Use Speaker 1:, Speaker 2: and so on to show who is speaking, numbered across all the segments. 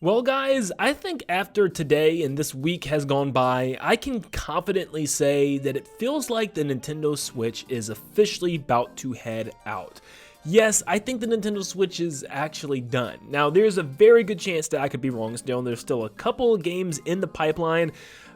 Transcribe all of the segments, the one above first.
Speaker 1: Well guys, I think after today and this week has gone by, I can confidently say that it feels like the Nintendo Switch is officially about to head out. Yes, I think the Nintendo Switch is actually done. Now, there's a very good chance that I could be wrong still, and there's still a couple of games in the pipeline,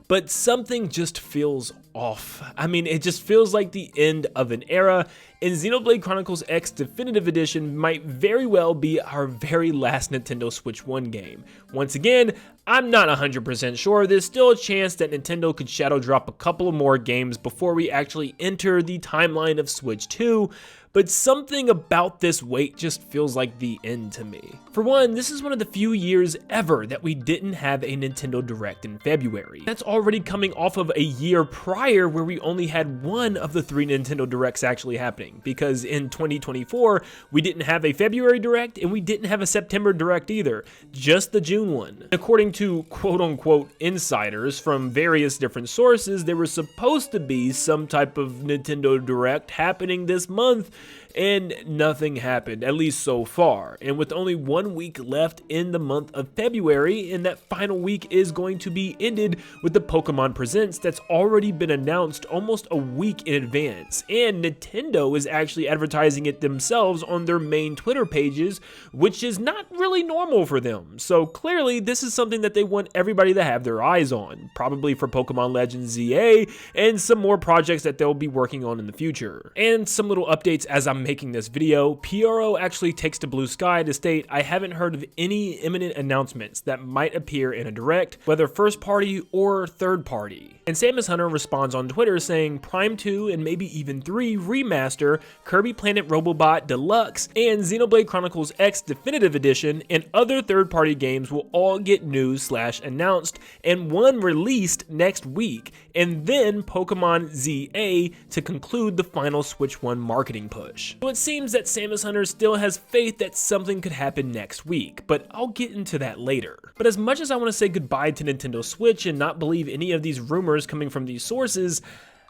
Speaker 1: but something just feels off. I mean, it just feels like the end of an era, and Xenoblade Chronicles X Definitive Edition might very well be our very last Nintendo Switch 1 game. Once again, I'm not 100% sure. There's still a chance that Nintendo could shadow drop a couple of more games before we actually enter the timeline of Switch 2, but something about this wait just feels like the end to me. For one, this is one of the few years ever that we didn't have a Nintendo Direct in February. That's already coming off of a year prior where we only had one of the 3 Nintendo Directs actually happening, because in 2024, we didn't have a February Direct and we didn't have a September Direct either, just the June one. According to quote-unquote insiders from various different sources, there was supposed to be some type of Nintendo Direct happening this month, and nothing happened, at least so far. And with only 1 week left in the month of February, and that final week is going to be ended with the Pokémon Presents that's already been announced almost a week in advance. And Nintendo is actually advertising it themselves on their main Twitter pages, which is not really normal for them. So clearly this is something that they want everybody to have their eyes on, probably for Pokemon Legends ZA and some more projects that they'll be working on in the future. And some little updates as I'm making this video. PRO actually takes to Blue Sky to state, I haven't heard of any imminent announcements that might appear in a Direct, whether first party or third party. And Samus Hunter responds on Twitter saying Prime 2 and maybe even 3 Remaster, Kirby Planet Robobot Deluxe, and Xenoblade Chronicles X Definitive Edition and other third party games will all get news/announced and one released next week, and then Pokemon ZA to conclude the final Switch 1 marketing push. So it seems that Samus Hunter still has faith that something could happen next week, but I'll get into that later. But as much as I want to say goodbye to Nintendo Switch and not believe any of these rumors coming from these sources,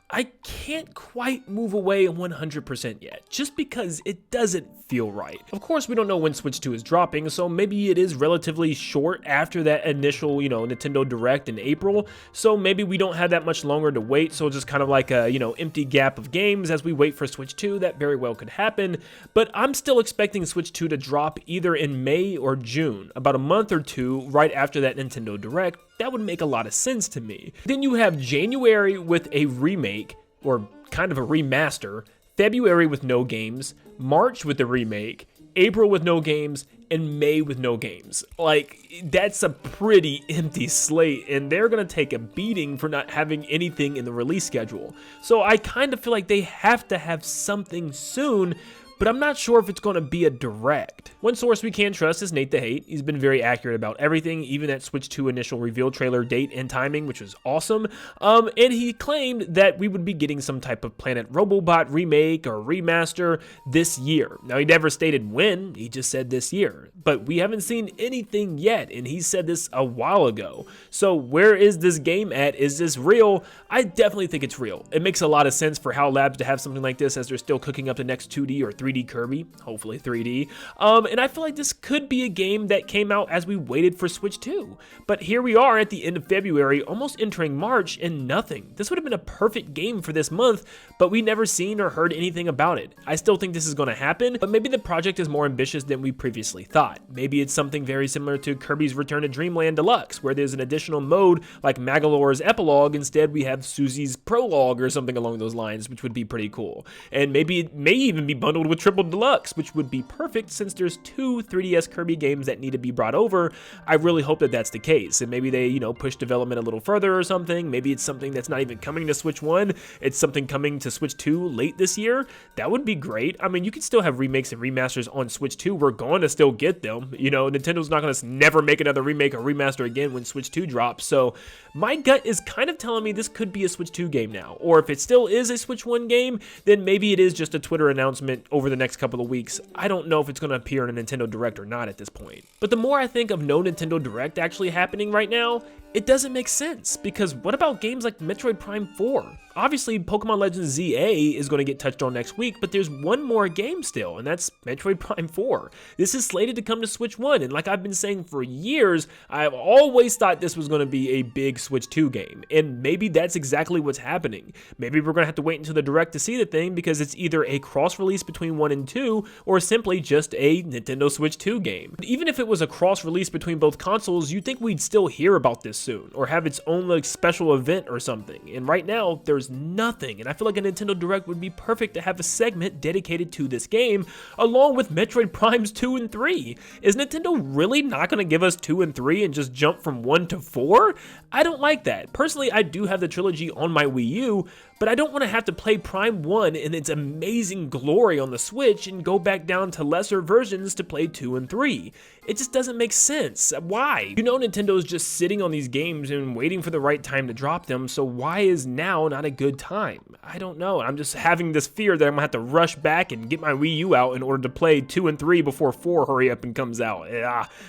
Speaker 1: I can't quite move away 100% yet, just because it doesn't feel right. Of course, we don't know when Switch 2 is dropping, so maybe it is relatively short after that initial, Nintendo Direct in April, so maybe we don't have that much longer to wait, so just kind of like a, empty gap of games as we wait for Switch 2, that very well could happen, but I'm still expecting Switch 2 to drop either in May or June, about a month or two right after that Nintendo Direct. That would make a lot of sense to me. Then you have January with a remake, or kind of a remaster, February with no games, March with a remake, April with no games, and May with no games. Like, that's a pretty empty slate, and they're gonna take a beating for not having anything in the release schedule. So I kind of feel like they have to have something soon, but I'm not sure if it's going to be a Direct. One source we can trust is Nin10doland. He's been very accurate about everything, even that Switch 2 initial reveal trailer date and timing, which was awesome. And he claimed that we would be getting some type of Planet Robobot remake or remaster this year. Now, he never stated when, he just said this year. But we haven't seen anything yet, and he said this a while ago. So where is this game at? Is this real? I definitely think it's real. It makes a lot of sense for HAL Labs to have something like this as they're still cooking up the next 2D or 3D Kirby, hopefully 3D, and I feel like this could be a game that came out as we waited for Switch 2, but here we are at the end of February, almost entering March, and nothing. This would have been a perfect game for this month, but we never seen or heard anything about it. I still think this is going to happen, but maybe the project is more ambitious than we previously thought. Maybe it's something very similar to Kirby's Return to Dreamland Deluxe, where there's an additional mode like Magolor's Epilogue. Instead, we have Susie's Prologue or something along those lines, which would be pretty cool. And maybe it may even be bundled with Triple Deluxe, which would be perfect since there's 2 3DS Kirby games that need to be brought over. I really hope that that's the case, and maybe they, push development a little further or something. Maybe it's something that's not even coming to Switch 1, it's something coming to Switch 2 late this year. That would be great. I mean, you could still have remakes and remasters on Switch 2. We're going to still get them. Nintendo's not going to never make another remake or remaster again when Switch 2 drops, so my gut is kind of telling me this could be a Switch 2 game now, or if it still is a Switch 1 game, then maybe it is just a Twitter announcement over the next couple of weeks. I don't know if it's going to appear in a Nintendo Direct or not at this point. But the more I think of no Nintendo Direct actually happening right now, It doesn't make sense, because what about games like Metroid Prime 4? Obviously, Pokemon Legends ZA is going to get touched on next week, but there's one more game still, and that's Metroid Prime 4. This is slated to come to Switch 1, and like I've been saying for years, I've always thought this was going to be a big Switch 2 game, and maybe that's exactly what's happening. Maybe we're going to have to wait until the Direct to see the thing, because it's either a cross-release between 1 and 2, or simply just a Nintendo Switch 2 game. But even if it was a cross-release between both consoles, you'd think we'd still hear about this soon, or have its own like special event or something, and right now, there's nothing, and I feel like a Nintendo Direct would be perfect to have a segment dedicated to this game, along with Metroid Primes 2 and 3. Is Nintendo really not going to give us 2 and 3 and just jump from 1 to 4? I don't like that. Personally, I do have the trilogy on my Wii U, but I don't want to have to play Prime 1 in its amazing glory on the Switch and go back down to lesser versions to play 2 and 3. It just doesn't make sense. Why? You know Nintendo's just sitting on these games and waiting for the right time to drop them, so why is now not a good time? I don't know. I'm just having this fear that I'm gonna have to rush back and get my Wii U out in order to play 2 and 3 before 4 hurry up and comes out.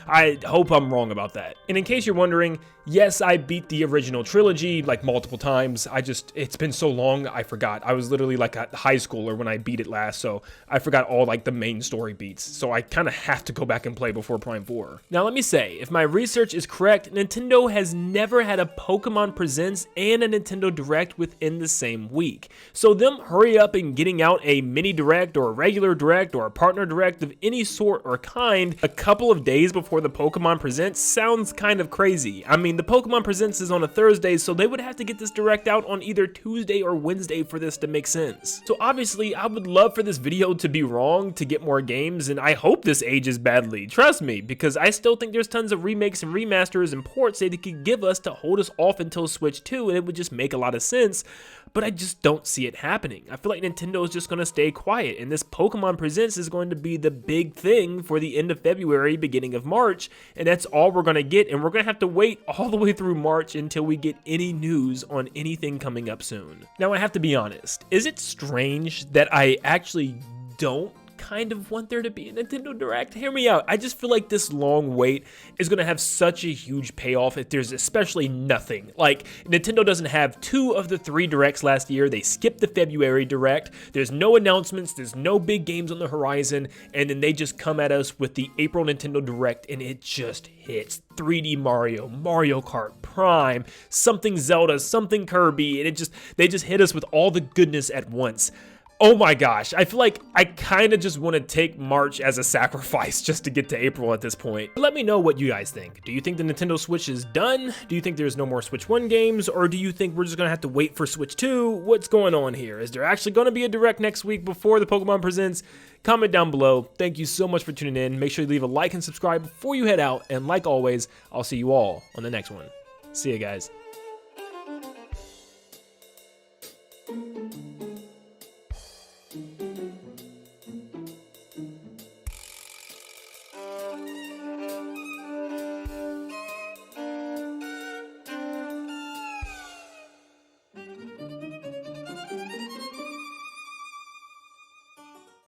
Speaker 1: I hope I'm wrong about that. And in case you're wondering, yes, I beat the original trilogy like multiple times. It's been so long, I forgot. I was literally like a high schooler when I beat it last, so I forgot all like the main story beats. So I kind of have to go back and play before Prime 4. Now let me say, if my research is correct, Nintendo has never had a Pokemon Presents and a Nintendo Direct within the same week. So them hurry up and getting out a mini Direct or a regular Direct or a partner Direct of any sort or kind a couple of days before the Pokemon Presents sounds kind of crazy. I mean, the Pokemon Presents is on a Thursday, so they would have to get this Direct out on either Tuesday or Wednesday for this to make sense. So obviously, I would love for this video to be wrong to get more games, and I hope this ages badly, trust me, because I still think there's tons of remakes and remasters and ports that they could give us to hold us off until Switch 2, and it would just make a lot of sense, but I just don't see it happening. I feel like Nintendo is just going to stay quiet, and this Pokemon Presents is going to be the big thing for the end of February, beginning of March, and that's all we're going to get, and we're going to have to wait all the way through March until we get any news on anything coming up soon. Now, I have to be honest, is it strange that I actually don't kind of want there to be a Nintendo Direct? Hear me out. I just feel like this long wait is going to have such a huge payoff if there's especially nothing. Like, Nintendo doesn't have 2 of the 3 Directs last year. They skipped the February Direct. There's no announcements. There's no big games on the horizon. And then they just come at us with the April Nintendo Direct, and it just hits 3D Mario, Mario Kart, Prime, something Zelda, something Kirby, and they just hit us with all the goodness at once. Oh my gosh, I feel like I kind of just want to take March as a sacrifice just to get to April at this point. Let me know what you guys think. Do you think the Nintendo Switch is done? Do you think there's no more Switch 1 games? Or do you think we're just going to have to wait for Switch 2? What's going on here? Is there actually going to be a Direct next week before the Pokemon Presents? Comment down below. Thank you so much for tuning in. Make sure you leave a like and subscribe before you head out. And like always, I'll see you all on the next one. See you guys.